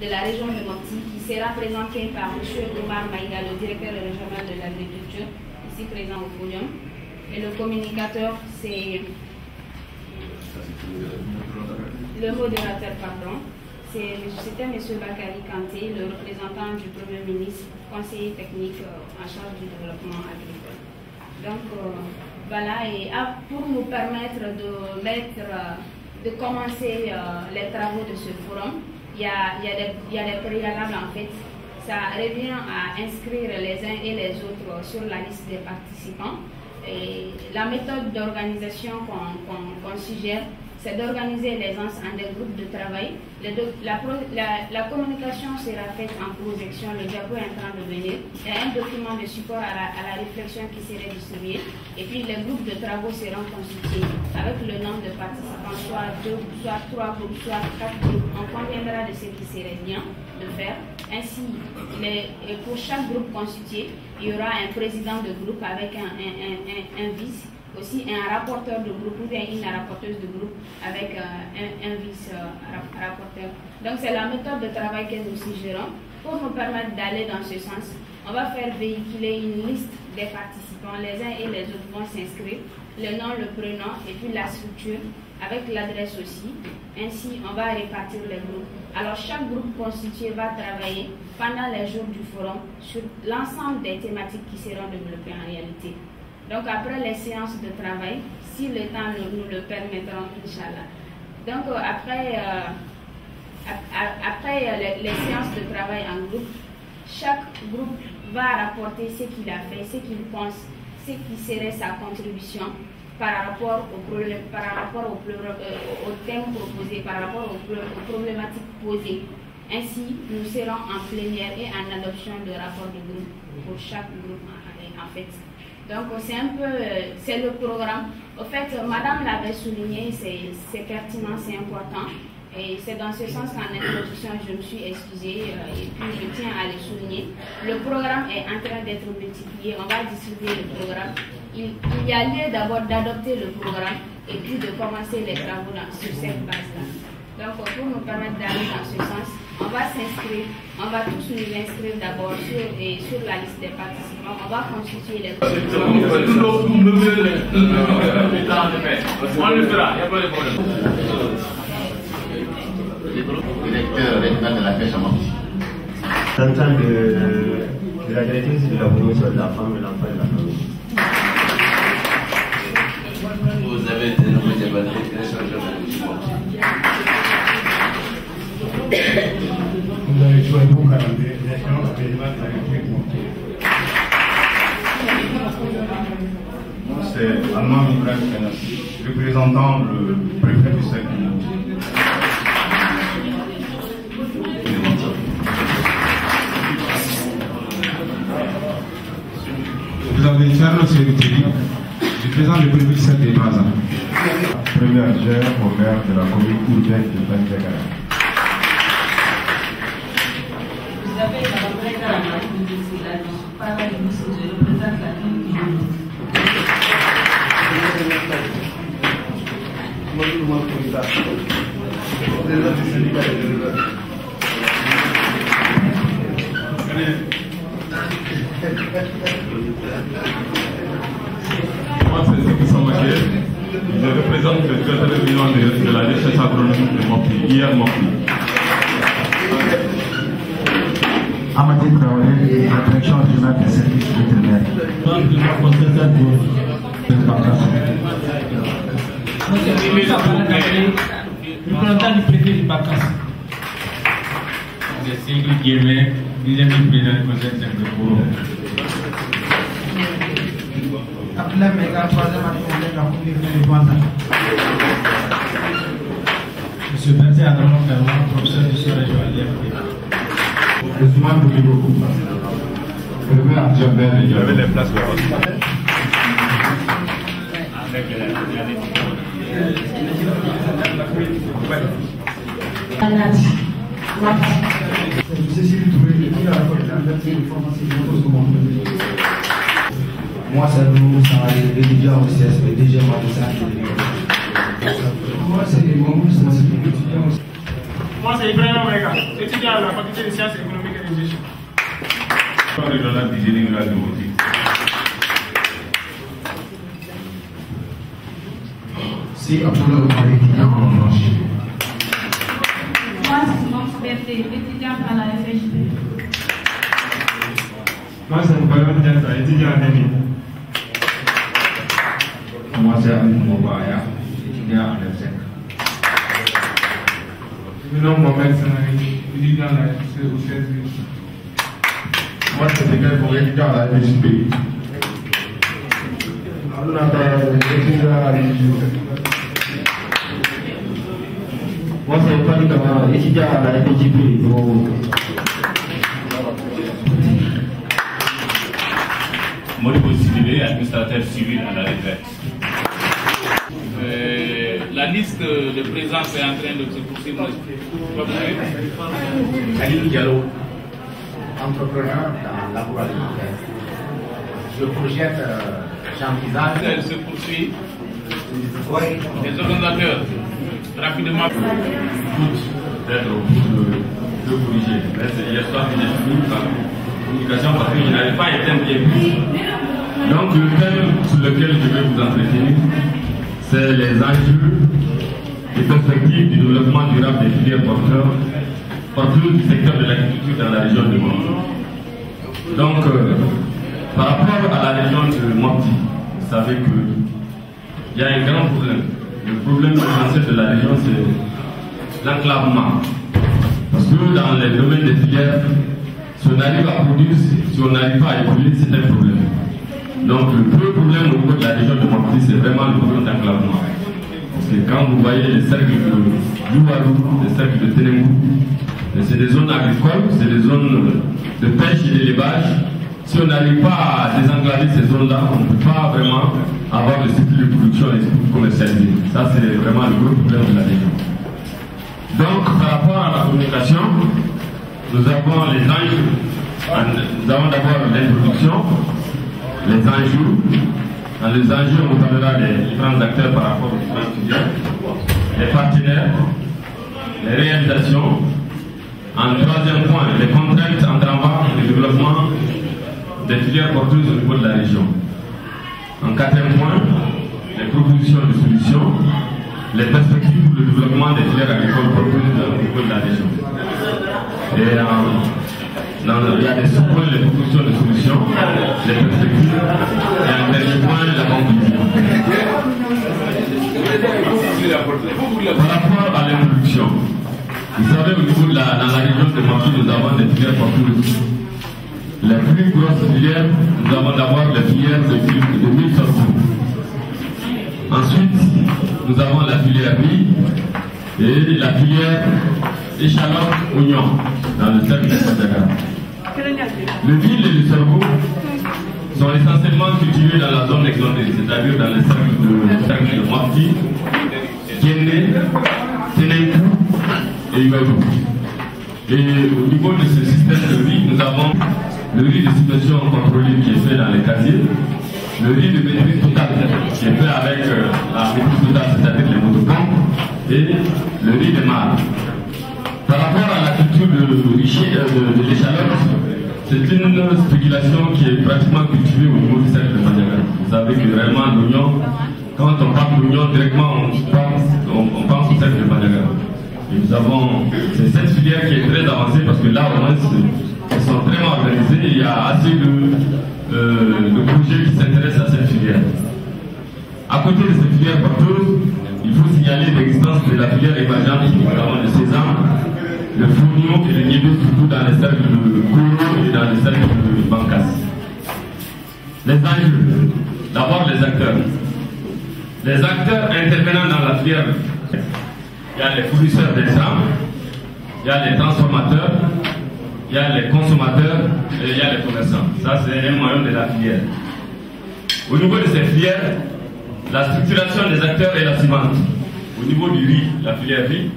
de la région de Mopti, qui sera présenté par M. Omar Maïga, le directeur régional de l'agriculture, ici présent au podium. Et le communicateur, c'est le modérateur, pardon. C'était M. Bakary Kanté, le représentant du Premier ministre, conseiller technique en charge du développement agricole. Donc voilà, et pour nous permettre de commencer les travaux de ce forum, il y a des préalables en fait. Ça revient à inscrire les uns et les autres sur la liste des participants. Et la méthode d'organisation qu'on suggère, c'est d'organiser les gens en des groupes de travail. La communication sera faite en projection, le diapo est en train de venir. Il y a un document de support à la réflexion qui serait distribué. Et puis les groupes de travaux seront constitués avec le nombre de participants, soit 2, soit 3 groupes, soit 4 groupes. On conviendra de ce qui serait bien de faire. Ainsi, pour chaque groupe constitué, il y aura un président de groupe avec un vice. Aussi un rapporteur de groupe ou bien une rapporteuse de groupe avec un vice-rapporteur. Donc c'est la méthode de travail que nous suggérons. Pour nous permettre d'aller dans ce sens, on va faire véhiculer une liste des participants. Les uns et les autres vont s'inscrire, le nom, le prénom et puis la structure avec l'adresse aussi. Ainsi, on va répartir les groupes. Alors chaque groupe constitué va travailler pendant les jours du forum sur l'ensemble des thématiques qui seront développées en réalité. Donc après les séances de travail, si le temps nous le permettra, Inch'Allah. Donc après les séances de travail en groupe, chaque groupe va rapporter ce qu'il a fait, ce qu'il pense, ce qui serait sa contribution par rapport au thème proposé, par rapport aux problématiques posées. Ainsi, nous serons en plénière et en adoption de rapport de groupe pour chaque groupe en fait. Donc c'est le programme. Au fait, Madame l'avait souligné, c'est pertinent, c'est important. Et c'est dans ce sens qu'en introduction, je me suis excusée et puis je tiens à le souligner. Le programme est en train d'être multiplié, on va distribuer le programme. Il y a lieu d'abord d'adopter le programme et puis de commencer les travaux sur cette base-là. Donc pour nous permettre d'aller dans ce sens, on va s'inscrire, on va tous nous inscrire d'abord sur la liste des participants, on va constituer les groupes. On le fera, il n'y a pas de problème. Directeur régional de la pêche à Mopti. S'entend de la directrice de la promotion de la femme et l'enfant et la famille. Vous avez été nommé directeur régional de Mopti. Vous avez joué pour calendrier, l'échéance régionale de l'agriculture Mopti. C'est Alman Ibrahim Kenassi, représentant le préfet du secteur. Vous avez Charles Séritiri, représentant le préfet du secteur de Maza. Premier adjoint au maire de la commune urbaine de Bandiagara. Vous avez la représentante à la commune de Silla, je suis pas là, je représente la commune de Moi, c'est ce qui sont marqués. Je représente le directeur régional de la recherche agronomique de Mopti, hier Mopti. Amadi Traoré, la direction régionale des services vétérinaires. Donc, le conseil représentant du préfet du Bakas. Je suis Guillemet, deuxième vice-président du conseil de Bourg. Abdullah Mega, troisième adjoint de la commune de Rwanda. Monsieur Berthe Adamon Ferrand, professeur du Sud-Région à l'IFP. Ousmane Boudibou, premier adjoint de l'IFP. J'avais les places là. Cécile Touré, qui a apporté une formation de monde. Moi, c'est nous, ça a été déjà au CSP, déjà moi, ça a été. Moi, c'est les moments où c'est étudiant aussi. Moi, c'est Ibrahim Maïga, étudiant à la faculté de sciences économiques et de gestion. Régional du génie rural de Moti. C'est Apollo Marie étudiant en blanche. Moi, c'est Max Berté, étudiant à la FHP. Moi, c'est Mbayon Diata, étudiant en EMI. Moi, c'est Amin Mobaya, étudiant en F5. Je nomme Mohamed Sanari, étudiant à la FHP au CSB. Moi, c'est Miguel pour étudiant à la FHP. Étudiant à la FHP. Moi, c'est Fadi Kamara, étudiant à la FHP. Modibo Sidibé, administrateur civil à la retraite. La liste de présence est en train de se poursuivre. Khalil Diallo, entrepreneur dans l'agroalimentaire. Je projette j'envisage. Elle se poursuit. Les organisateurs, rapidement. D'être au bout de corriger. Hier soir, j'ai fini par la communication parce que je n'avais pas été bien pris. Donc, le thème sur lequel je vais vous entretenir, c'est les enjeux et perspectives du développement durable des filières porteuses du secteur de l'agriculture dans la région de Mopti. Donc, par rapport à la région de Mopti, vous savez qu'il y a un grand problème. Le problème essentiel de la région, c'est l'enclavement. Parce que dans les domaines des filières, si on arrive à produire, si on n'arrive pas à évoluer, c'est un problème. Donc le premier problème au niveau de la région de Mopti, c'est vraiment le problème d'enclavement. Parce que quand vous voyez les cercles de Louarou, les cercles de Ténembou, c'est des zones agricoles, c'est des zones de pêche et d'élevage. Si on n'arrive pas à désenclaver ces zones-là, on ne peut pas vraiment avoir le cycle de production et le cycle commercialisé. Ça, c'est vraiment le gros problème de la région. Donc, par rapport à la communication, nous avons les enjeux. Nous avons d'abord l'introduction, les enjeux. Dans les enjeux, on parlera des différents acteurs par rapport aux différents filières, les partenaires, les réalisations. En troisième point, les contraintes entravant le développement des filières porteuses au niveau de la région. En quatrième point, les propositions de solutions, les perspectives pour le développement des filières agricoles porteuses au niveau de la région. Et il y a des sous-points, les propositions de solutions, les perspectives, et en dernier point, la conclusion. Par rapport à l'introduction, vous savez, au niveau dans la région de Mopti, nous avons des filières porteuses. Les plus grosses filières, nous avons d'abord les filières de mil sorgho. Ensuite, nous avons la filière riz et la filière échalote oignon dans le cercle de Fadiaga. Le mil et le sorgho sont essentiellement cultivés dans la zone exondée, c'est-à-dire dans le cercle de Mopti, Guéné, Ténembou et Iwaibou. Et au niveau de ce système de riz, nous avons le riz de situation contrôlée qui est fait dans les casiers, le riz de maîtrise totale qui est fait avec la maîtrise totale, c'est-à-dire les motopompes, et le riz de marre. Par rapport à la culture de l'échalote, c'est une spéculation qui est pratiquement cultivée au niveau du cercle de Fadiaga. Vous savez que réellement l'oignon, quand on parle d'oignon, directement on pense au cercle de Fadiaga. Et nous avons, c'est cette filière qui est très avancée parce que là, au moins, ils sont très bien organisés et il y a assez de projets qui s'intéressent à cette filière. À côté de cette filière porteuse, il faut signaler l'existence de la filière émergente, notamment le sésame, le fonio et le niébé, surtout dans les cercles de Koro et dans les cercles de Bankas. Les enjeux, d'abord les acteurs. Les acteurs intervenant dans la filière, il y a les fournisseurs d'examen, il y a les transformateurs, il y a les consommateurs et il y a les commerçants. Ça, c'est un moyen de la filière. Au niveau de ces filières, la structuration des acteurs est la suivante. Au niveau du riz, la filière riz,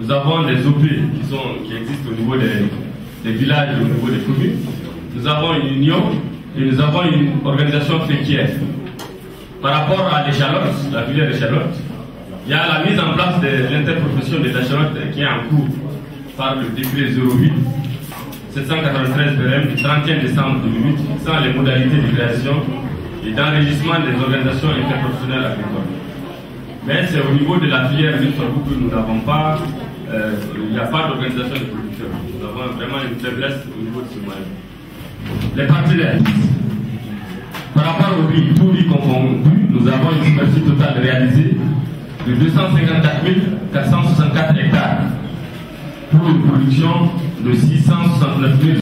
nous avons des OP qui existent au niveau des villages et au niveau des communes. Nous avons une union et nous avons une organisation fêtière. Par rapport à l'échalote, la filière échalote, il y a la mise en place de l'interprofession des échalotes qui est en cours par le décret 08 793 BRM du 31 décembre 2008 fixant les modalités de création et d'enregistrement des organisations interprofessionnelles agricoles. Mais c'est au niveau de la filière lutte sorgho que nous n'avons pas, il n'y a pas d'organisation de producteurs. Nous avons vraiment une faiblesse au niveau de ce moyen. Les partenaires. Par rapport au riz, tout riz confondu, nous avons une superficie totale réalisée de 254 464 hectares pour une production de 669 000